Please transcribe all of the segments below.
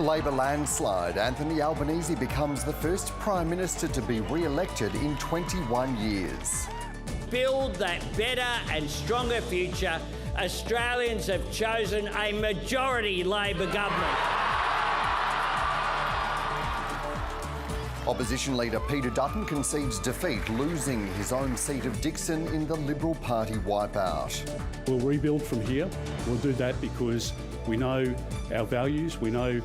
Labor landslide. Anthony Albanese becomes the first Prime Minister to be re-elected in 21 years. Build that better and stronger future, Australians have chosen a majority Labor government. Opposition leader Peter Dutton concedes defeat, losing his own seat of Dickson in the Liberal Party wipeout. We'll rebuild from here. We'll do that because we know our values, we know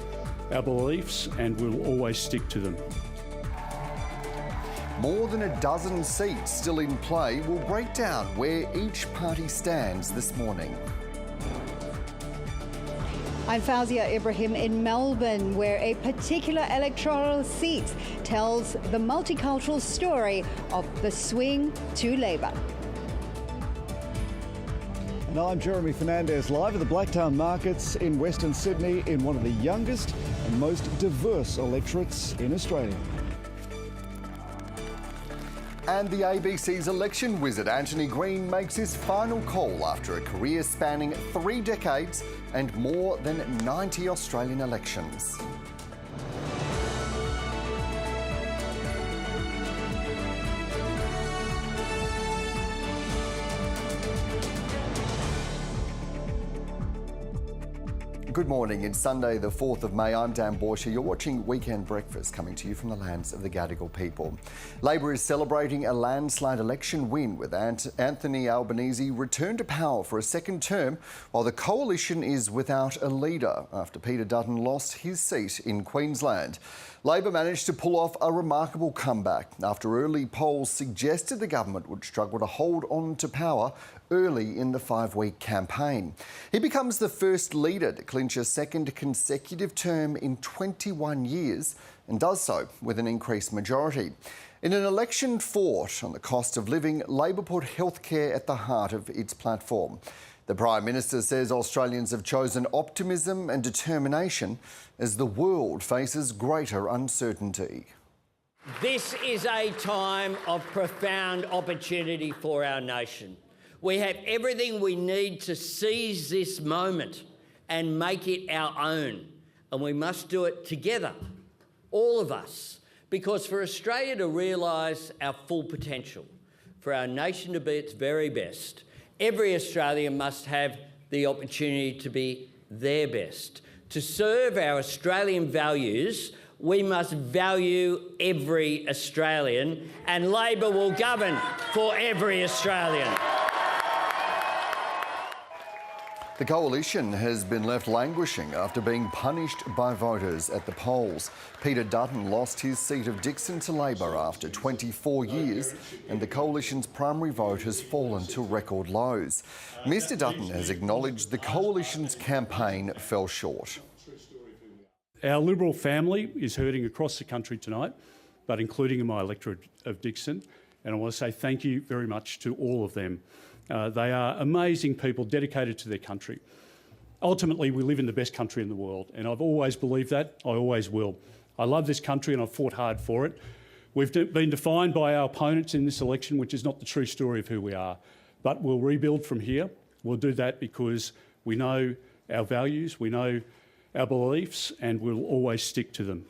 our beliefs, and we'll always stick to them. More than a dozen seats still in play. Will break down where each party stands this morning. I'm Fawzia Ibrahim in Melbourne, where a particular electoral seat tells the multicultural story of the swing to Labor. And I'm Jeremy Fernandez, live at the Blacktown Markets in Western Sydney in one of the youngest and most diverse electorates in Australia. And the ABC's election wizard Anthony Green makes his final call after a career spanning 3 decades and more than 90 Australian elections. Good morning. It's Sunday, the 4th of May. I'm Dan Borscher. You're watching Weekend Breakfast, coming to you from the lands of the Gadigal people. Labor is celebrating a landslide election win with Anthony Albanese returned to power for a second term, while the coalition is without a leader after Peter Dutton lost his seat in Queensland. Labor managed to pull off a remarkable comeback after early polls suggested the government would struggle to hold on to power early in the 5-week campaign. He becomes the first leader to clinch a second consecutive term in 21 years and does so with an increased majority. In an election fought on the cost of living, Labor put healthcare at the heart of its platform. The Prime Minister says Australians have chosen optimism and determination as the world faces greater uncertainty. This is a time of profound opportunity for our nation. We have everything we need to seize this moment and make it our own. And we must do it together, all of us, because for Australia to realise our full potential, for our nation to be its very best, every Australian must have the opportunity to be their best. To serve our Australian values, we must value every Australian, and Labor will govern for every Australian. The coalition has been left languishing after being punished by voters at the polls. Peter Dutton lost his seat of Dickson to Labor after 24 years, and the coalition's primary vote has fallen to record lows. Mr Dutton has acknowledged the coalition's campaign fell short. Our Liberal family is hurting across the country tonight, but including in my electorate of Dickson, and I want to say thank you very much to all of them. They are amazing people dedicated to their country. Ultimately, we live in the best country in the world, and I've always believed that. I always will. I love this country and I've fought hard for it. We've been defined by our opponents in this election, which is not the true story of who we are. But we'll rebuild from here. We'll do that because we know our values, we know our beliefs, and we'll always stick to them.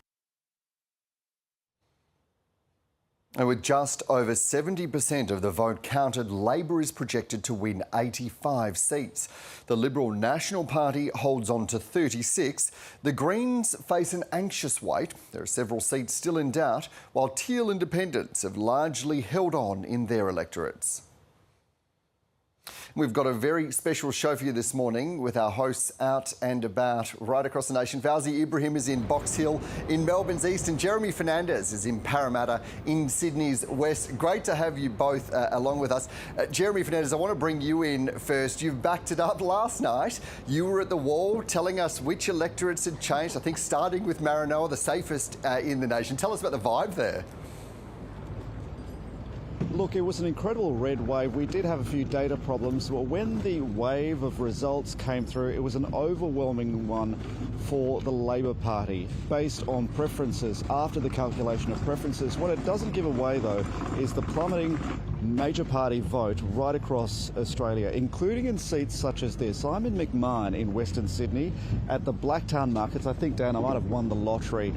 And with just over 70% of the vote counted, Labor is projected to win 85 seats. The Liberal National Party holds on to 36. The Greens face an anxious wait. There are several seats still in doubt, while Teal Independents have largely held on in their electorates. We've got a very special show for you this morning with our hosts out and about right across the nation. Fawzia Ibrahim is in Box Hill in Melbourne's east, and Jeremy Fernandez is in Parramatta in Sydney's west. Great to have you both along with us. Jeremy Fernandez, I want to bring you in first. You've backed it up last night. You were at the wall telling us which electorates had changed, I think starting with Maranoa, the safest in the nation. Tell us about the vibe there. Look, it was an incredible red wave. We did have a few data problems, but when the wave of results came through, it was an overwhelming one for the Labor Party based on preferences. After the calculation of preferences, what it doesn't give away, though, is the plummeting major party vote right across Australia, including in seats such as this. I'm in McMahon in Western Sydney at the Blacktown Markets. I think, Dan, I might have won the lottery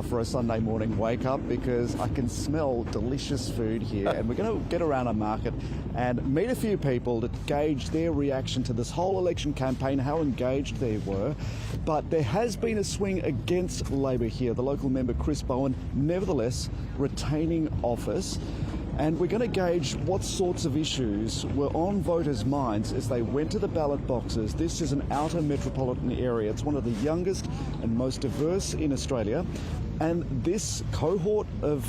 for a Sunday morning wake up because I can smell delicious food here, and we're going to get around a market and meet a few people to gauge their reaction to this whole election campaign, how engaged they were. But there has been a swing against Labor here. The local member Chris Bowen nevertheless retaining office. And we're going to gauge what sorts of issues were on voters' minds as they went to the ballot boxes. This is an outer metropolitan area. It's one of the youngest and most diverse in Australia. And this cohort of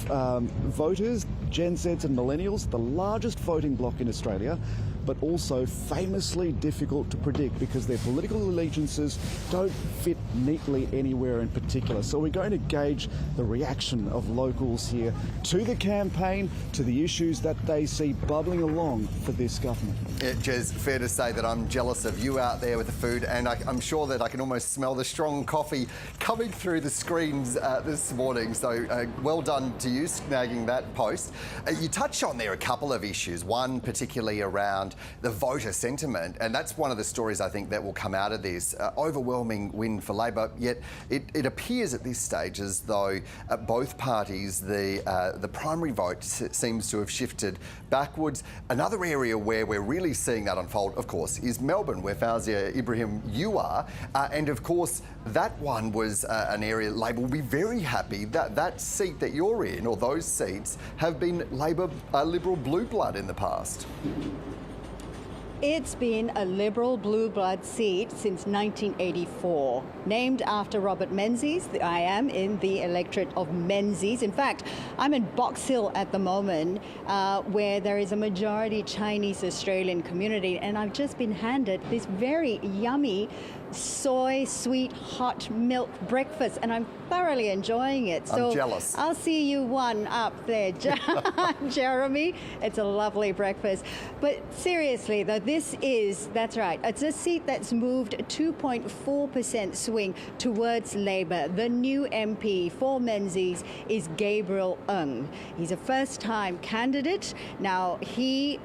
voters, Gen Zs and millennials, the largest voting bloc in Australia, but also famously difficult to predict because their political allegiances don't fit neatly anywhere in particular. So we're going to gauge the reaction of locals here to the campaign, to the issues that they see bubbling along for this government. Yeah, Jez, fair to say that I'm jealous of you out there with the food, and I'm sure that I can almost smell the strong coffee coming through the screens this morning. So well done to you snagging that post. You touched on there a couple of issues, one particularly around the voter sentiment, and that's one of the stories I think that will come out of this. Overwhelming win for Labor, yet it appears at this stage as though at both parties the primary vote seems to have shifted backwards. Another area where we're really seeing that unfold, of course, is Melbourne, where Fawzia Ibrahim, you are, and of course that one was an area Labor will be very happy that that seat that you're in, or those seats, have been Labor Liberal blue blood in the past. It's been a Liberal blue blood seat since 1984. Named after Robert Menzies, I am in the electorate of Menzies. In fact, I'm in Box Hill at the moment, where there is a majority Chinese Australian community, and I've just been handed this very yummy soy sweet hot milk breakfast, and I'm thoroughly enjoying it. So I'm jealous. I'll see you one up there, Jeremy. It's a lovely breakfast. But seriously though, that's right, it's a seat that's moved 2.4% swing towards Labor. The new MP for Menzies is Gabriel Ng. He's a first-time candidate. Now, he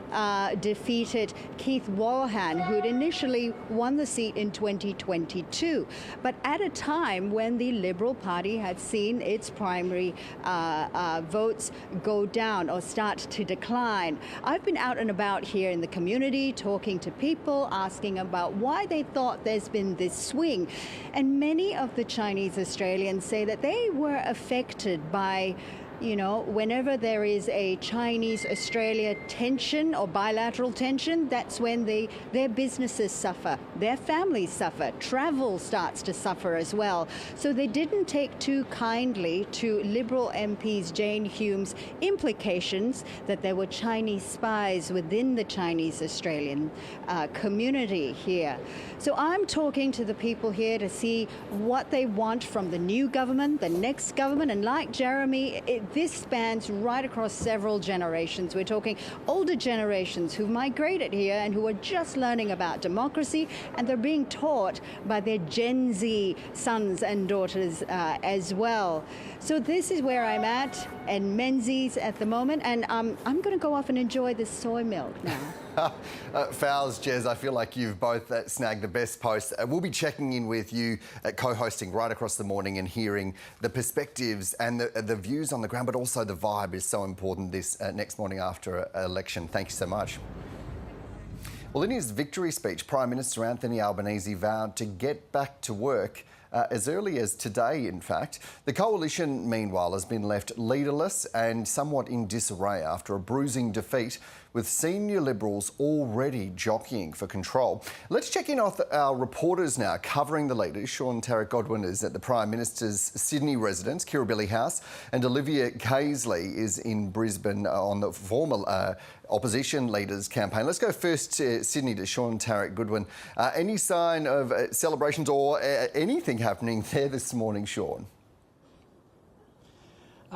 defeated Keith Wolahan, who'd initially won the seat in 2022, but at a time when the Liberal Party had seen its primary votes go down or start to decline. I've been out and about here in the community talking to people, asking about why they thought there's been this swing. And many of the Chinese Australians say that they were affected by, you know, whenever there is a Chinese-Australia tension or bilateral tension, that's when their businesses suffer, their families suffer, travel starts to suffer as well. So they didn't take too kindly to Liberal MPs Jane Hume's implications that there were Chinese spies within the Chinese-Australian community here. So I'm talking to the people here to see what they want from the new government, the next government, and like Jeremy, this spans right across several generations. We're talking older generations who migrated here and who are just learning about democracy, and they're being taught by their Gen Z sons and daughters as well. So this is where I'm at, and Menzies at the moment, and I'm going to go off and enjoy this soy milk now. Fowles, Jez, I feel like you've both snagged the best post. We'll be checking in with you, co-hosting right across the morning and hearing the perspectives and the views on the ground, but also the vibe is so important this next morning after election. Thank you so much. Well, in his victory speech, Prime Minister Anthony Albanese vowed to get back to work as early as today, in fact. The coalition, meanwhile, has been left leaderless and somewhat in disarray after a bruising defeat, with senior Liberals already jockeying for control. Let's check in with our reporters now covering the leaders. Sean Tarrant-Godwin is at the Prime Minister's Sydney residence, Kirribilli House, and Olivia Casely is in Brisbane on the former opposition leaders campaign. Let's go first to Sydney, to Sean Tarrant-Godwin. Any sign of celebrations or anything happening there this morning, Sean?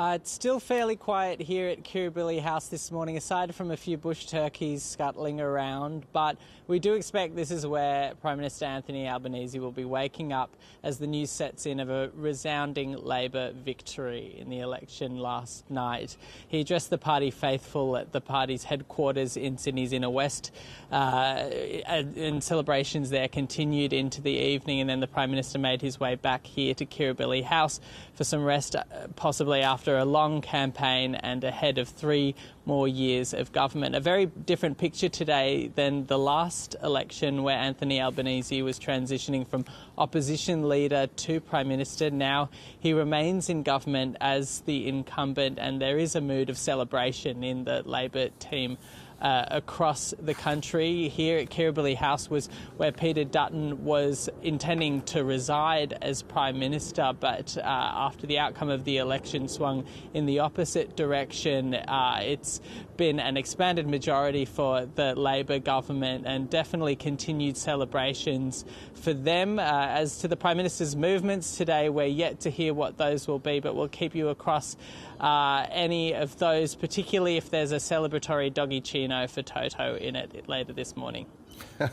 It's still fairly quiet here at Kirribilli House this morning, aside from a few bush turkeys scuttling around. But we do expect this is where Prime Minister Anthony Albanese will be waking up as the news sets in of a resounding Labor victory in the election last night. He addressed the party faithful at the party's headquarters in Sydney's Inner West, and celebrations there continued into the evening, and then the Prime Minister made his way back here to Kirribilli House for some rest, possibly after a long campaign and ahead of 3 more years of government. A very different picture today than the last election, where Anthony Albanese was transitioning from opposition leader to Prime Minister. Now he remains in government as the incumbent, and there is a mood of celebration in the Labor team across the country. Here at Kirribilli House was where Peter Dutton was intending to reside as Prime Minister, but after the outcome of the election swung in the opposite direction, it's been an expanded majority for the Labor government and definitely continued celebrations for them. As to the Prime Minister's movements today, we're yet to hear what those will be, but we'll keep you across any of those, particularly if there's a celebratory doggy chino for Toto in it later this morning.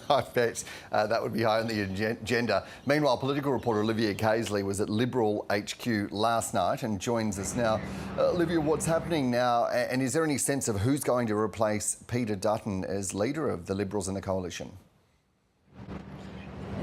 I bet that would be high on the agenda. Meanwhile, political reporter Olivia Caisley was at Liberal HQ last night and joins us now. Olivia, what's happening now, and is there any sense of who's going to replace Peter Dutton as leader of the Liberals in the coalition?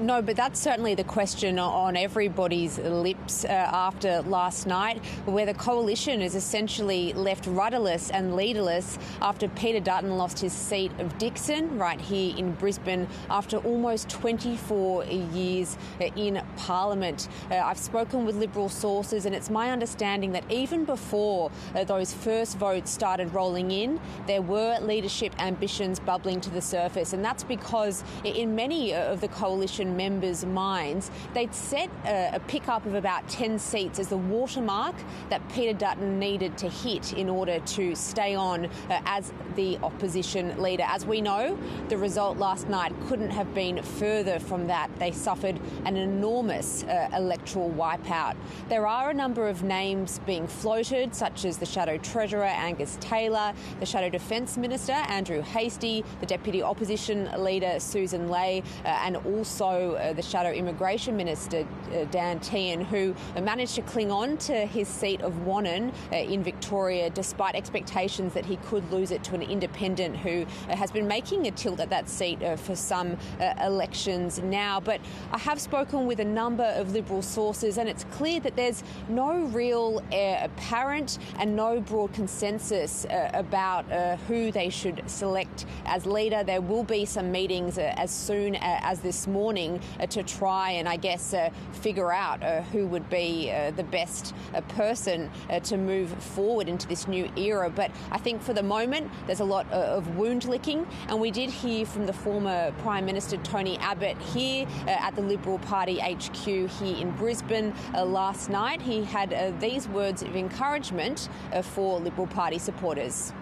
No, but that's certainly the question on everybody's lips after last night, where the coalition is essentially left rudderless and leaderless after Peter Dutton lost his seat of Dickson right here in Brisbane after almost 24 years in Parliament. I've spoken with Liberal sources, and it's my understanding that even before those first votes started rolling in, there were leadership ambitions bubbling to the surface, and that's because in many of the coalition members' minds, they'd set a pickup of about 10 seats as the watermark that Peter Dutton needed to hit in order to stay on as the opposition leader. As we know, the result last night couldn't have been further from that. They suffered an enormous electoral wipeout. There are a number of names being floated, such as the Shadow Treasurer Angus Taylor, the Shadow Defence Minister Andrew Hastie, the Deputy Opposition Leader Susan Ley, and also the Shadow Immigration Minister Dan Tehan, who managed to cling on to his seat of Wannon in Victoria despite expectations that he could lose it to an independent who has been making a tilt at that seat for some elections now. But I have spoken with a number of Liberal sources, and it's clear that there's no real apparent and no broad consensus about who they should select as leader. There will be some meetings as soon as this morning to try and, I guess, figure out who would be the best person to move forward into this new era. But I think for the moment there's a lot of wound licking, and we did hear from the former Prime Minister Tony Abbott here at the Liberal Party HQ here in Brisbane last night. He had these words of encouragement for Liberal Party supporters.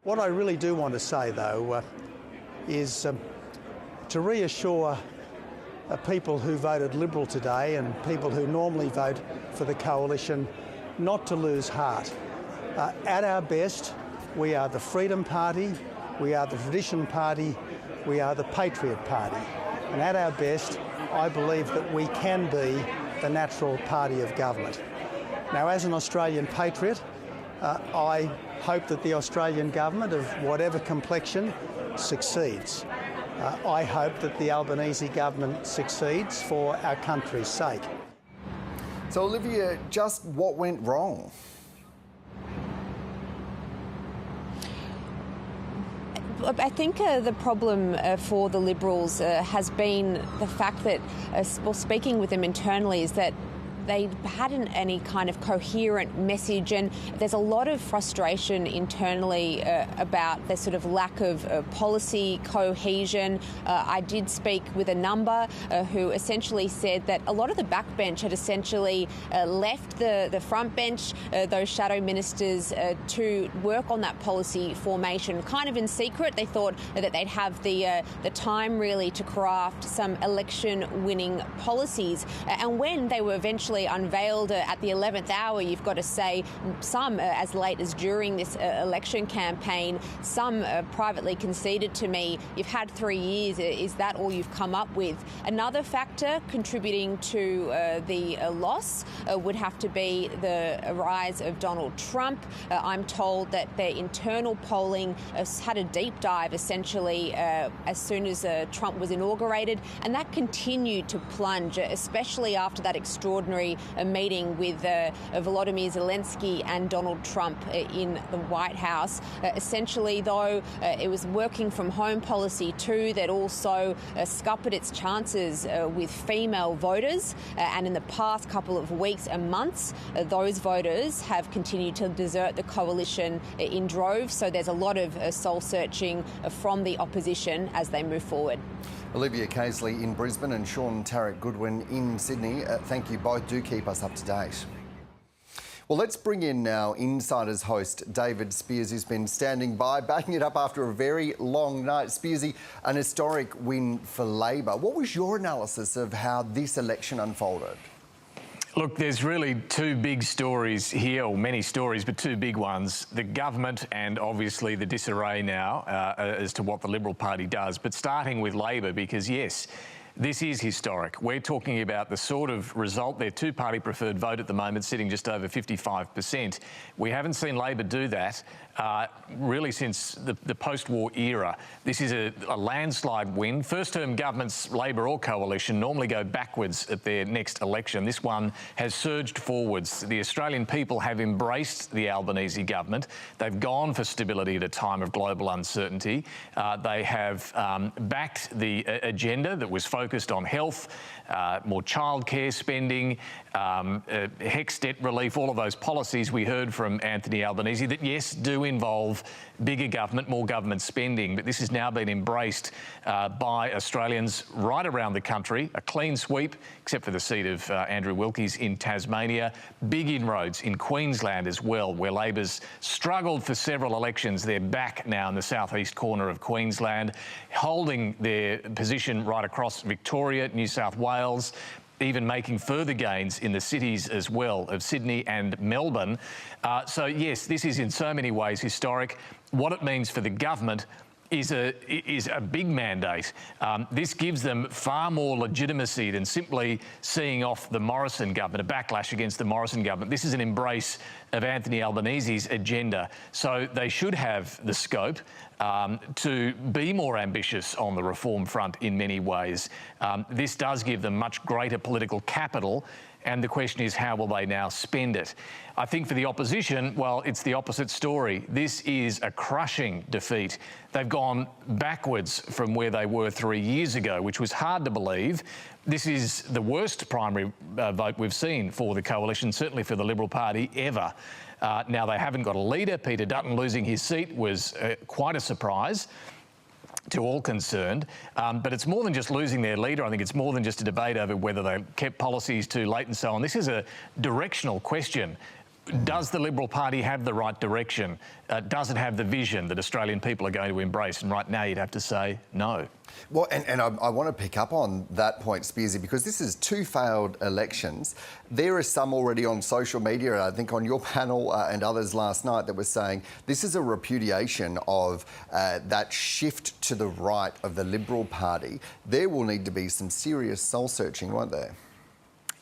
What I really do want to say, though, is to reassure people who voted Liberal today and people who normally vote for the coalition not to lose heart. At our best, we are the Freedom Party, we are the Tradition Party, we are the Patriot Party. And at our best, I believe that we can be the natural party of government. Now, as an Australian patriot, I hope that the Australian government, of whatever complexion, succeeds. I hope that the Albanese government succeeds for our country's sake. So, Olivia, just what went wrong? I think the problem for the Liberals has been the fact that, speaking with them internally, is that they hadn't any kind of coherent message, and there's a lot of frustration internally about the sort of lack of policy cohesion. I did speak with a number who essentially said that a lot of the backbench had essentially left the front bench, those shadow ministers, to work on that policy formation, kind of in secret. They thought that they'd have the time really to craft some election-winning policies, and when they were eventually essentially unveiled at the 11th hour, you've got to say, some as late as during this election campaign, some privately conceded to me, you've had 3 years, is that all you've come up with? Another factor contributing to the loss would have to be the rise of Donald Trump. I'm told that their internal polling had a deep dive essentially as soon as Trump was inaugurated, and that continued to plunge, especially after that extraordinary meeting with Volodymyr Zelensky and Donald Trump in the White House. Essentially, though, it was working from home policy too that also scuppered its chances with female voters, and in the past couple of weeks and months, those voters have continued to desert the coalition in droves, so there's a lot of soul searching from the opposition as they move forward. Olivia Casely in Brisbane and Sean Tarrant-Goodwin in Sydney. Thank you both. Do keep us up to date. Well, let's bring in now Insider's host, David Speers, who's been standing by, backing it up after a very long night. Spearsy, an historic win for Labor. What was your analysis of how this election unfolded? Look, there's really two big stories here, or many stories, but two big ones. The government and obviously the disarray now as to what the Liberal Party does. But starting with Labor, because yes, this is historic. We're talking about the sort of result, their two-party preferred vote at the moment sitting just over 55%. We haven't seen Labor do that really since the post-war era. This is a landslide win. First-term governments, Labor or coalition, normally go backwards at their next election. This one has surged forwards. The Australian people have embraced the Albanese government. They've gone for stability at a time of global uncertainty. They have backed the agenda that was focused on health, more childcare spending, HECS debt relief, all of those policies we heard from Anthony Albanese that, yes, do involve bigger government, more government spending, but this has now been embraced by Australians right around the country. A clean sweep, except for the seat of Andrew Wilkie's in Tasmania. Big inroads in Queensland as well, where Labor's struggled for several elections. They're back now in the southeast corner of Queensland, holding their position right across Victoria, New South Wales, even making further gains in the cities as well of Sydney and Melbourne. So yes, this is in so many ways historic. What it means for the government is a big mandate. This gives them far more legitimacy than simply seeing off the Morrison government, a backlash against the Morrison government. This is an embrace of Anthony Albanese's agenda. So they should have the scope to be more ambitious on the reform front in many ways. This does give them much greater political capital, and the question is, how will they now spend it? I think for the opposition, well, it's the opposite story. This is a crushing defeat. They've gone backwards from where they were 3 years ago, which was hard to believe. This is the worst primary vote we've seen for the coalition, certainly for the Liberal Party, ever. Now, they haven't got a leader. Peter Dutton losing his seat was quite a surprise to all concerned, but it's more than just losing their leader. I think it's more than just a debate over whether they kept policies too late and so on. This is a directional question. Does the Liberal Party have the right direction? Does it have the vision that Australian people are going to embrace? And right now you'd have to say no. Well, and I want to pick up on that point, Spearsy, because this is two failed elections. There are some already on social media, I think on your panel and others last night, that were saying this is a repudiation of that shift to the right of the Liberal Party. There will need to be some serious soul searching, won't there?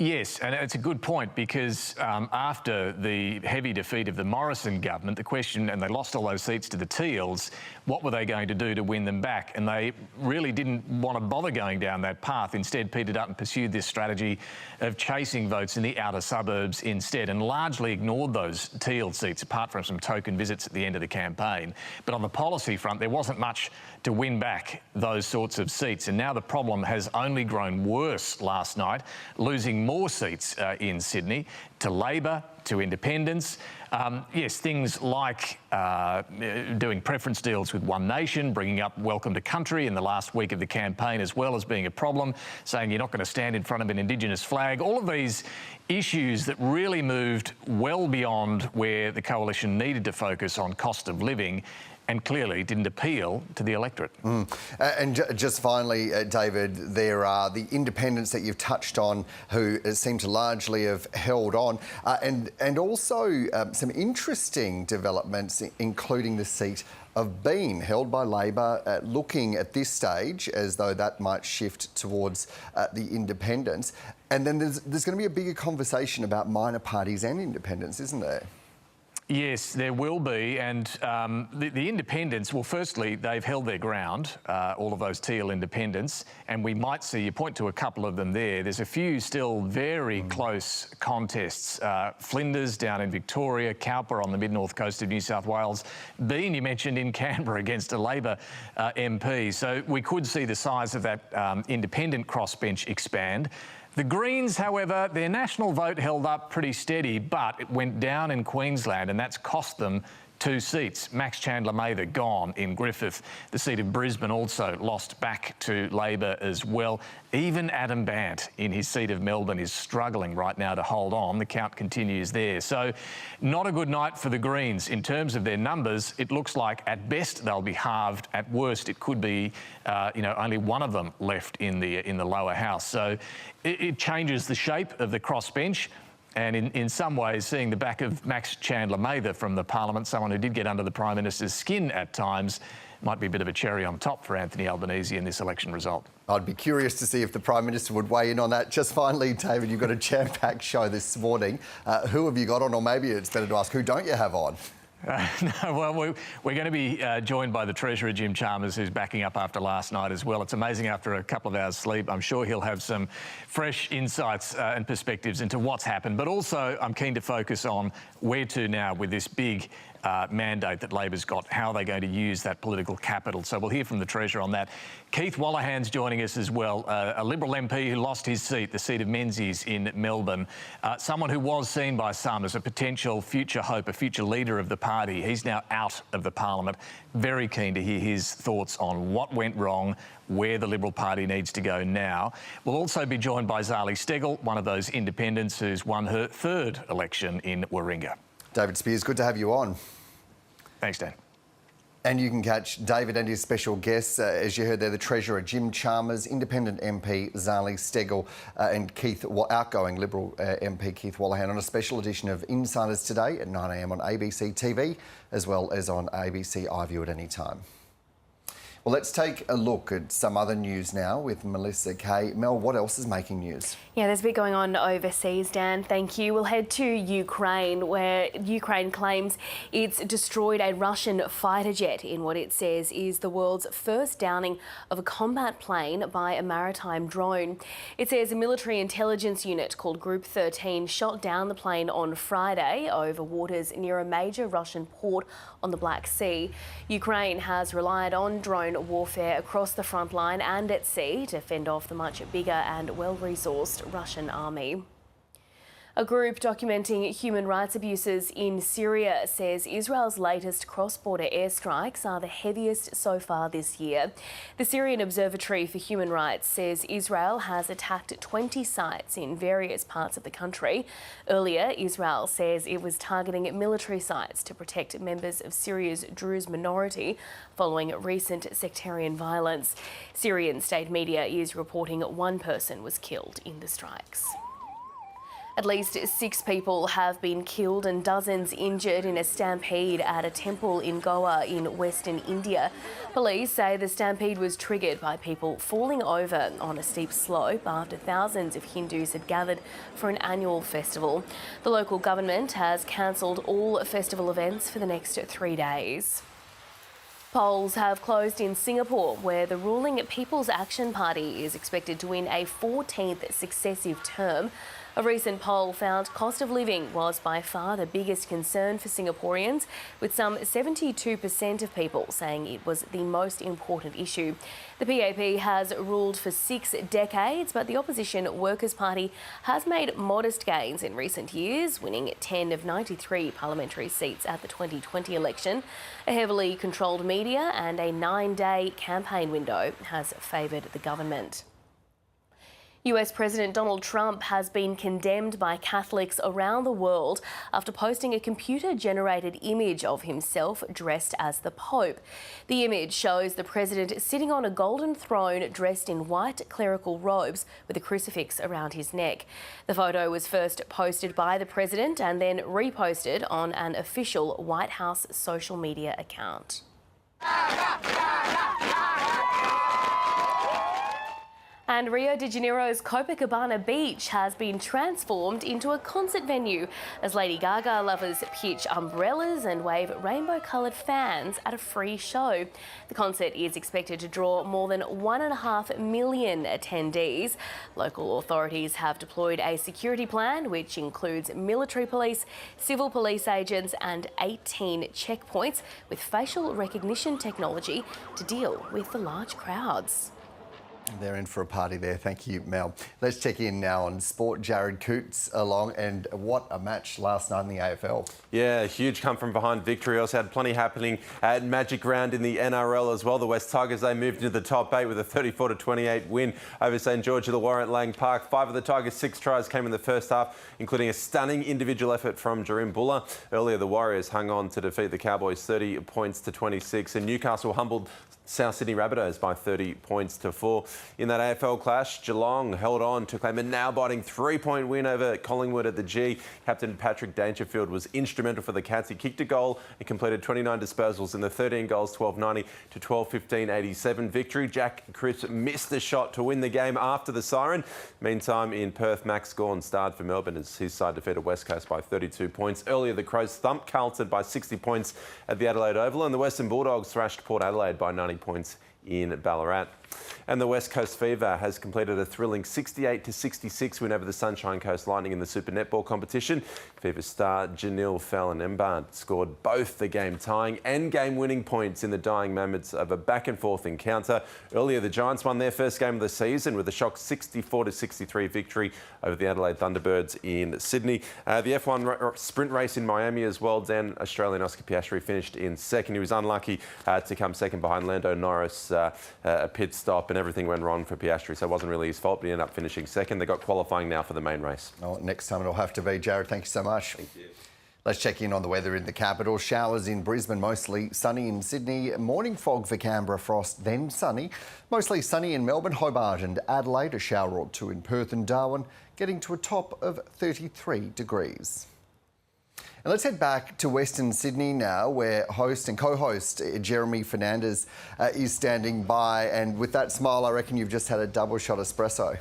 Yes, and it's a good point because after the heavy defeat of the Morrison government, the question, and they lost all those seats to the Teals, what were they going to do to win them back? And they really didn't want to bother going down that path. Instead, Peter Dutton pursued this strategy of chasing votes in the outer suburbs instead and largely ignored those Teal seats, apart from some token visits at the end of the campaign. But on the policy front, there wasn't much to win back those sorts of seats. And now the problem has only grown worse last night, losing more seats in Sydney to Labor, to independents. Yes, things like doing preference deals with One Nation, bringing up Welcome to Country in the last week of the campaign as well as being a problem, saying you're not going to stand in front of an Indigenous flag. All of these issues that really moved well beyond where the coalition needed to focus on cost of living. and clearly didn't appeal to the electorate. Just finally, David, there are the independents that you've touched on who seem to largely have held on, and also some interesting developments, including the seat of Bean, held by Labor, looking at this stage as though that might shift towards the independents. And then there's going to be a bigger conversation about minor parties and independents, isn't there? Yes, there will be, and the independents, well, firstly, they've held their ground, all of those Teal independents, and we might see, you point to a couple of them there, there's a few still very close contests. Flinders down in Victoria, Cowper on the mid-north coast of New South Wales, Bean, you mentioned, in Canberra against a Labor MP. So we could see the size of that independent crossbench expand. The Greens, however, their national vote held up pretty steady, but it went down in Queensland, and that's cost them 2 seats. Max Chandler-Mather gone in Griffith. The seat of Brisbane also lost back to Labor as well. Even Adam Bandt in his seat of Melbourne is struggling right now to hold on. The count continues there. So not a good night for the Greens. In terms of their numbers, it looks like at best they'll be halved. At worst, it could be only one of them left in the lower house. So it changes the shape of the crossbench. And in some ways, seeing the back of Max Chandler-Mather from the Parliament, someone who did get under the Prime Minister's skin at times, might be a bit of a cherry on top for Anthony Albanese in this election result. I'd be curious to see if the Prime Minister would weigh in on that. Just finally, David, you've got a jam-packed show this morning. Who have you got on? Or maybe it's better to ask, who don't you have on? No, well, we're going to be joined by the Treasurer, Jim Chalmers, who's backing up after last night as well. It's amazing, after a couple of hours' sleep, I'm sure he'll have some fresh insights and perspectives into what's happened. But also, I'm keen to focus on where to now with this big mandate that Labor's got. How are they going to use that political capital? So we'll hear from the Treasurer on that. Keith Wallahan's joining us as well, a Liberal MP who lost his seat, the seat of Menzies in Melbourne. Someone who was seen by some as a potential future hope, a future leader of the party. He's now out of the Parliament. Very keen to hear his thoughts on what went wrong, where the Liberal Party needs to go now. We'll also be joined by Zali Steggall, one of those independents who's won her 3rd election in Warringah. David Spears, good to have you on. Thanks, Dan. And you can catch David and his special guests, as you heard there, the Treasurer, Jim Chalmers, Independent MP, Zali Steggall, and outgoing Liberal MP, Keith Wallahan, on a special edition of Insiders Today at 9 a.m. on ABC TV, as well as on ABC iView at any time. Well, let's take a look at some other news now with Melissa Kay. Mel, what else is making news? Yeah, there's a bit going on overseas, Dan. Thank you. We'll head to Ukraine, where Ukraine claims it's destroyed a Russian fighter jet in what it says is the world's first downing of a combat plane by a maritime drone. It says a military intelligence unit called Group 13 shot down the plane on Friday over waters near a major Russian port on the Black Sea. Ukraine has relied on drone warfare across the front line and at sea to fend off the much bigger and well-resourced Russian army. A group documenting human rights abuses in Syria says Israel's latest cross-border airstrikes are the heaviest so far this year. The Syrian Observatory for Human Rights says Israel has attacked 20 sites in various parts of the country. Earlier, Israel says it was targeting military sites to protect members of Syria's Druze minority following recent sectarian violence. Syrian state media is reporting one person was killed in the strikes. At least 6 people have been killed and dozens injured in a stampede at a temple in Goa in western India. Police say the stampede was triggered by people falling over on a steep slope after thousands of Hindus had gathered for an annual festival. The local government has cancelled all festival events for the next 3 days. Polls have closed in Singapore, where the ruling People's Action Party is expected to win a 14th successive term. A recent poll found cost of living was by far the biggest concern for Singaporeans, with some 72% of people saying it was the most important issue. The PAP has ruled for 6 decades, but the opposition Workers' Party has made modest gains in recent years, winning 10 of 93 parliamentary seats at the 2020 election. A heavily controlled media and a 9-day campaign window has favoured the government. US President Donald Trump has been condemned by Catholics around the world after posting a computer-generated image of himself dressed as the Pope. The image shows the president sitting on a golden throne dressed in white clerical robes with a crucifix around his neck. The photo was first posted by the president and then reposted on an official White House social media account. And Rio de Janeiro's Copacabana Beach has been transformed into a concert venue as Lady Gaga lovers pitch umbrellas and wave rainbow-coloured fans at a free show. The concert is expected to draw more than 1.5 million attendees. Local authorities have deployed a security plan which includes military police, civil police agents and 18 checkpoints with facial recognition technology to deal with the large crowds. They're in for a party there. Thank you, Mel. Let's check in now on sport. Jared Coots along, and what a match last night in the AFL. Yeah, a huge come from behind victory. Also had plenty happening at Magic Round in the NRL as well. The West Tigers, they moved into the top 8 with a 34-28 win over St George of the Warren at Lang Park. 5 of the Tigers' 6 tries came in the first half, including a stunning individual effort from Jarim Buller. Earlier, the Warriors hung on to defeat the Cowboys 30 points to 26, and Newcastle humbled South Sydney Rabbitohs by 30 points to 4. In that AFL clash, Geelong held on to claim a nail-biting 3-point win over Collingwood at the G. Captain Patrick Dangerfield was instrumental for the Cats. He kicked a goal and completed 29 disposals in the 13 goals, 12-90 to 12-15-87 victory. Jack Cripps missed the shot to win the game after the siren. Meantime, in Perth, Max Gawn starred for Melbourne as his side defeated West Coast by 32 points. Earlier, the Crows thumped Carlton by 60 points at the Adelaide Oval, and the Western Bulldogs thrashed Port Adelaide by 90 points in Ballarat. And the West Coast Fever has completed a thrilling 68-66 win over the Sunshine Coast Lightning in the Super Netball competition. Fever star Janil Fallon-Embard scored both the game-tying and game-winning points in the dying moments of a back-and-forth encounter. Earlier, the Giants won their first game of the season with a shock 64-63 victory over the Adelaide Thunderbirds in Sydney. The F1 sprint race in Miami as well. Dan Australian Oscar Piastri finished in second. He was unlucky to come second behind Lando Norris. A pit stop and everything went wrong for Piastri, so it wasn't really his fault, but he ended up finishing second. They got qualifying now for the main race. Oh, next time it'll have to be. Jared, thank you so much. Thank you. Let's check in on the weather in the capital. Showers in Brisbane, mostly sunny in Sydney. Morning fog for Canberra, frost, then sunny. Mostly sunny in Melbourne, Hobart and Adelaide. A shower or two in Perth and Darwin, getting to a top of 33 degrees. And let's head back to Western Sydney now, where host and co-host Jeremy Fernandez is standing by. And with that smile, I reckon you've just had a double shot espresso.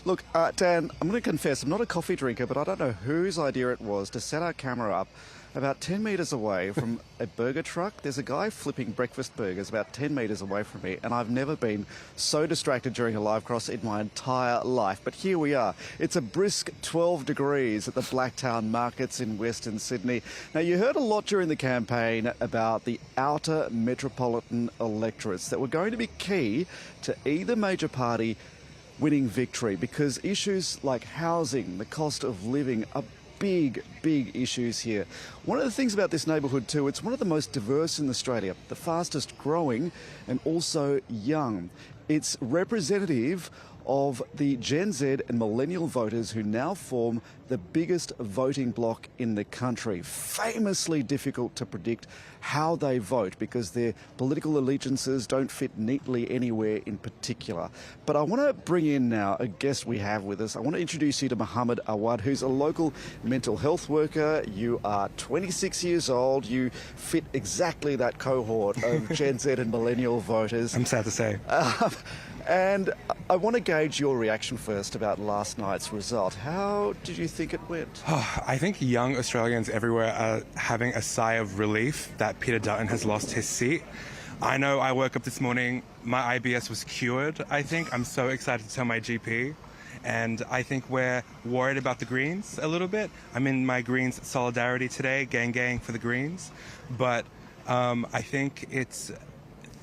Look, Dan, I'm going to confess, I'm not a coffee drinker, but I don't know whose idea it was to set our camera up about 10 metres away from a burger truck. There's a guy flipping breakfast burgers about 10 metres away from me, and I've never been so distracted during a live cross in my entire life. But here we are. It's a brisk 12 degrees at the Blacktown markets in Western Sydney. Now, you heard a lot during the campaign about the outer metropolitan electorates that were going to be key to either major party winning victory, because issues like housing, the cost of living are big issues here. One of the things about this neighbourhood too, it's one of the most diverse in Australia, the fastest growing and also young. It's representative of the Gen Z and millennial voters who now form the biggest voting bloc in the country. Famously difficult to predict how they vote because their political allegiances don't fit neatly anywhere in particular. But I want to bring in now a guest we have with us. I want to introduce you to Muhammad Awad, who's a local mental health worker. You are 26 years old. You fit exactly that cohort of Gen Z and millennial voters. I'm sad to say. And I want to gauge your reaction first about last night's result. How did you think it went? I think young Australians everywhere are having a sigh of relief that Peter Dutton has lost his seat. I know I woke up this morning, my IBS was cured, I think. I'm so excited to tell my GP. And I think we're worried about the Greens a little bit. I'm in my Greens solidarity today, gang for the Greens. But I think it's...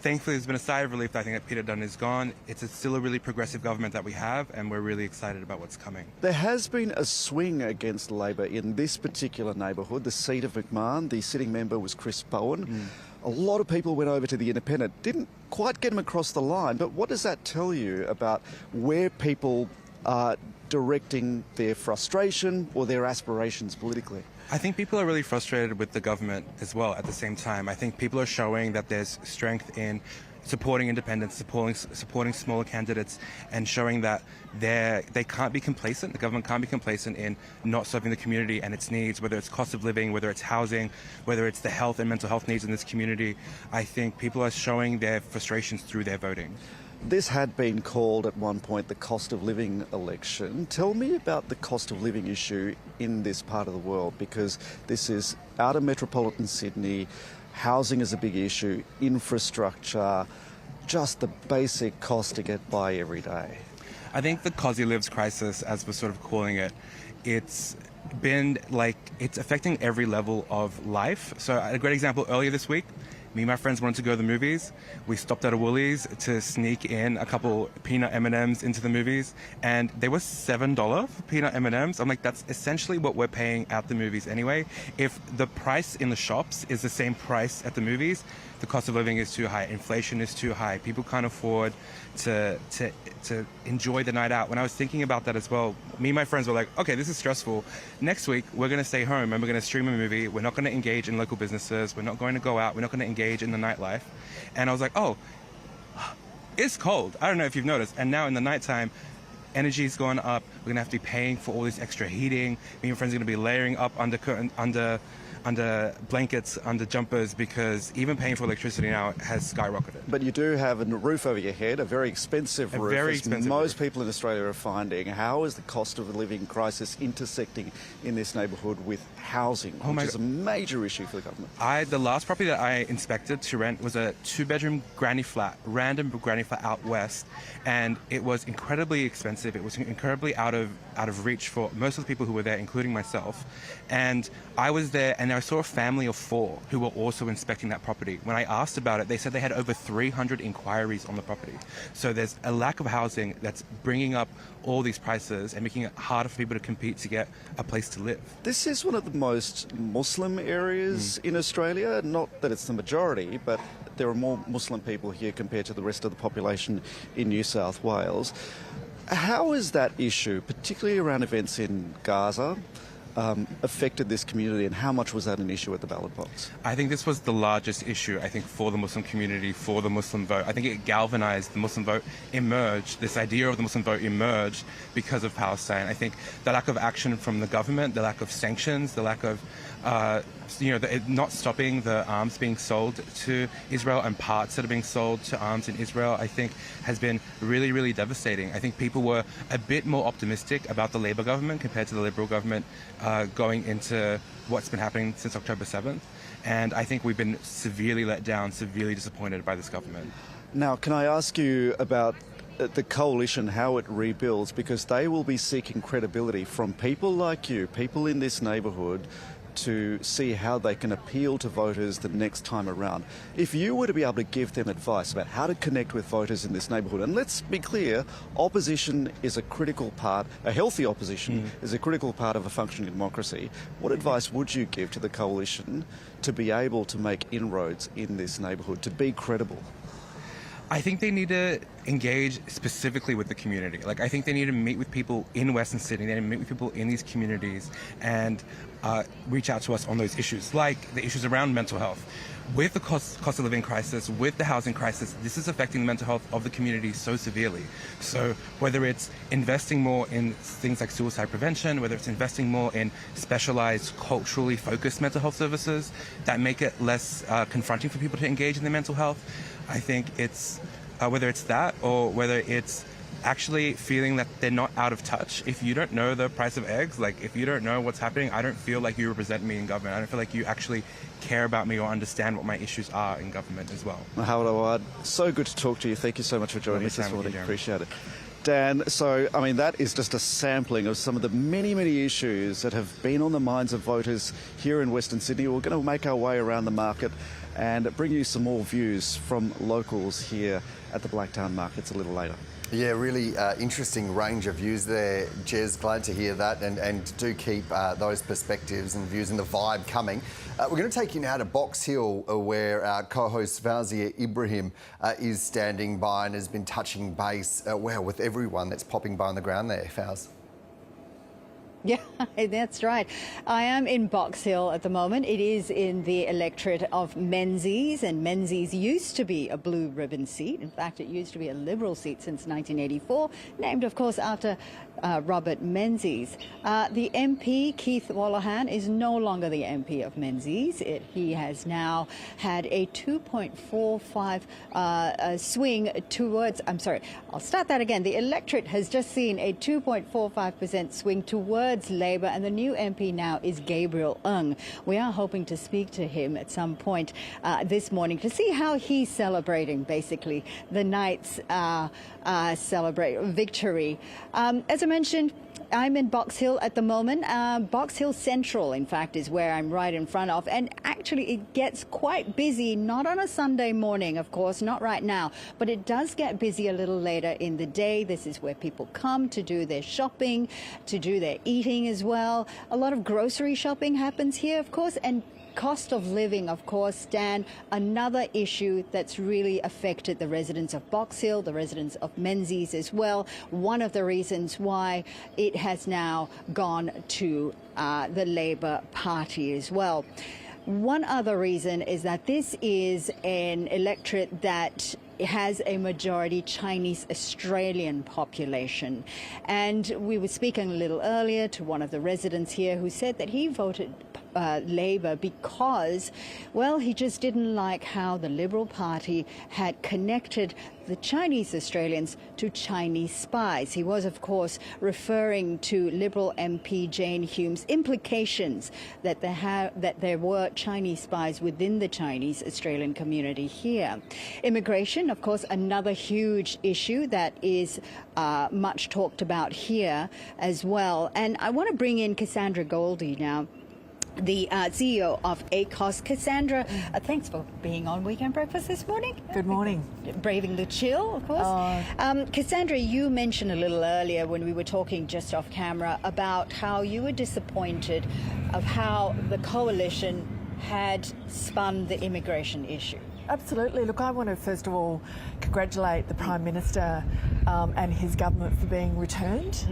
Thankfully, there's been a sigh of relief that I think that Peter Dutton is gone. It's still a really progressive government that we have, and we're really excited about what's coming. There has been a swing against Labor in this particular neighbourhood, the seat of McMahon. The sitting member was Chris Bowen. A lot of people went over to the Independent. Didn't quite get them across the line, but what does that tell you about where people are directing their frustration or their aspirations politically? I think people are really frustrated with the government as well at the same time. I think people are showing that there's strength in supporting independents, supporting smaller candidates, and showing that they can't be complacent. The government can't be complacent in not serving the community and its needs, whether it's cost of living, whether it's housing, whether it's the health and mental health needs in this community. I think people are showing their frustrations through their voting. This had been called at one point the cost of living election. Tell me about the cost of living issue in this part of the world, because this is out of metropolitan Sydney. Housing is a big issue, infrastructure, just the basic cost to get by every day. I think the Cosy Lives crisis, as we're sort of calling it, it's been like, it's affecting every level of life. So a great example, earlier this week, me and my friends wanted to go to the movies. We stopped at a Woolies to sneak in a couple peanut M&Ms into the movies, and they were $7 for peanut M&Ms. I'm like, that's essentially what we're paying at the movies anyway. If the price in the shops is the same price at the movies, the cost of living is too high, inflation is too high, people can't afford to enjoy the night out. When I was thinking about that as well, me and my friends were like, okay, this is stressful. Next week, we're going to stay home and we're going to stream a movie. We're not going to engage in local businesses. We're not going to go out. We're not going to engage in the nightlife. And I was like, oh, it's cold. I don't know if you've noticed. And now in the nighttime, energy's going up. We're going to have to be paying for all this extra heating. Me and my friends are going to be layering up under blankets, under jumpers, because even paying for electricity now has skyrocketed. But you do have a roof over your head, a very expensive roof. Very expensive most roof. people in Australia are finding. How is the cost of living crisis intersecting in this neighbourhood with housing, which is a major issue for the government? The last property that I inspected to rent was a 2-bedroom random granny flat out west, and it was incredibly expensive. It was incredibly out of reach for most of the people who were there, including myself. And I was there, and I saw a family of 4 who were also inspecting that property. When I asked about it, they said they had over 300 inquiries on the property. So there's a lack of housing that's bringing up all these prices and making it harder for people to compete to get a place to live. This is one of the most Muslim areas in Australia. Not that it's the majority, but there are more Muslim people here compared to the rest of the population in New South Wales. How is that issue, particularly around events in Gaza, affected this community, and how much was that an issue at the ballot box? I think this was the largest issue, I think, for the Muslim community, for the Muslim vote. I think it galvanized the Muslim vote, this idea of the Muslim vote emerged because of Palestine. I think the lack of action from the government, the lack of sanctions, the lack of not stopping the arms being sold to Israel and parts that are being sold to arms in Israel, I think has been really, really devastating. I think people were a bit more optimistic about the Labor government compared to the Liberal government going into what's been happening since October 7th. And I think we've been severely let down, severely disappointed by this government. Now, can I ask you about the coalition, how it rebuilds, because they will be seeking credibility from people like you, people in this neighbourhood, to see how they can appeal to voters the next time around. If you were to be able to give them advice about how to connect with voters in this neighbourhood, and let's be clear, opposition is a critical part, a healthy opposition is a critical part of a functioning democracy, what advice would you give to the coalition to be able to make inroads in this neighbourhood, to be credible? I think they need to engage specifically with the community. Like, I think they need to meet with people in Western Sydney, they need to meet with people in these communities and reach out to us on those issues, like the issues around mental health. With the cost of living crisis, with the housing crisis, this is affecting the mental health of the community so severely. So whether it's investing more in things like suicide prevention, whether it's investing more in specialized, culturally focused mental health services that make it less confronting for people to engage in their mental health, I think it's whether it's that or whether it's actually feeling that they're not out of touch. If you don't know the price of eggs, like if you don't know what's happening, I don't feel like you represent me in government. I don't feel like you actually care about me or understand what my issues are in government as well. Howard Awad, so good to talk to you. Thank you so much for joining us this morning. Appreciate it. Dan, so, I mean, that is just a sampling of some of the many, many issues that have been on the minds of voters here in Western Sydney. We're going to make our way around the market and bring you some more views from locals here at the Blacktown markets a little later. Yeah, really interesting range of views there, Jez. Glad to hear that, and do keep those perspectives and views and the vibe coming. We're going to take you now to Box Hill, where our co-host Fawzia Ibrahim is standing by and has been touching base, with everyone that's popping by on the ground there, Fawz. Yeah, that's right. I am in Box Hill at the moment. It is in the electorate of Menzies, and Menzies used to be a blue ribbon seat. In fact, it used to be a Liberal seat since 1984, named, of course, after Robert Menzies. The MP, Keith Wolohan, is no longer the MP of Menzies. He has now had a 2.45 swing towards, I'll start that again. The electorate has just seen a 2.45% swing towards Labor, and the new MP now is Gabriel Ng. We are hoping to speak to him at some point this morning to see how he's celebrating, basically, the night's victory. As I mentioned, I'm in Box Hill at the moment. Box Hill Central, in fact, is where I'm right in front of. And actually, it gets quite busy, not on a Sunday morning, of course, not right now, but it does get busy a little later in the day. This is where people come to do their shopping, to do their eating as well. A lot of grocery shopping happens here, of course, and cost of living, of course, Dan, another issue that's really affected the residents of Box Hill, the residents of Menzies as well. One of the reasons why it has now gone to the Labor Party as well. One other reason is that this is an electorate that has a majority Chinese Australian population. And we were speaking a little earlier to one of the residents here who said that he voted Labor because, well, he just didn't like how the Liberal Party had connected the Chinese Australians to Chinese spies. He was, of course, referring to Liberal MP Jane Hume's implications that there were Chinese spies within the Chinese Australian community here. Immigration, of course, another huge issue that is much talked about here as well. And I want to bring in Cassandra Goldie now, the CEO of ACOS. Cassandra, thanks for being on Weekend Breakfast this morning. Good morning. Braving the chill, of course. Cassandra, you mentioned a little earlier when we were talking just off camera about how you were disappointed of how the coalition had spun the immigration issue. Absolutely. Look, I want to first of all congratulate the Prime Minister and his government for being returned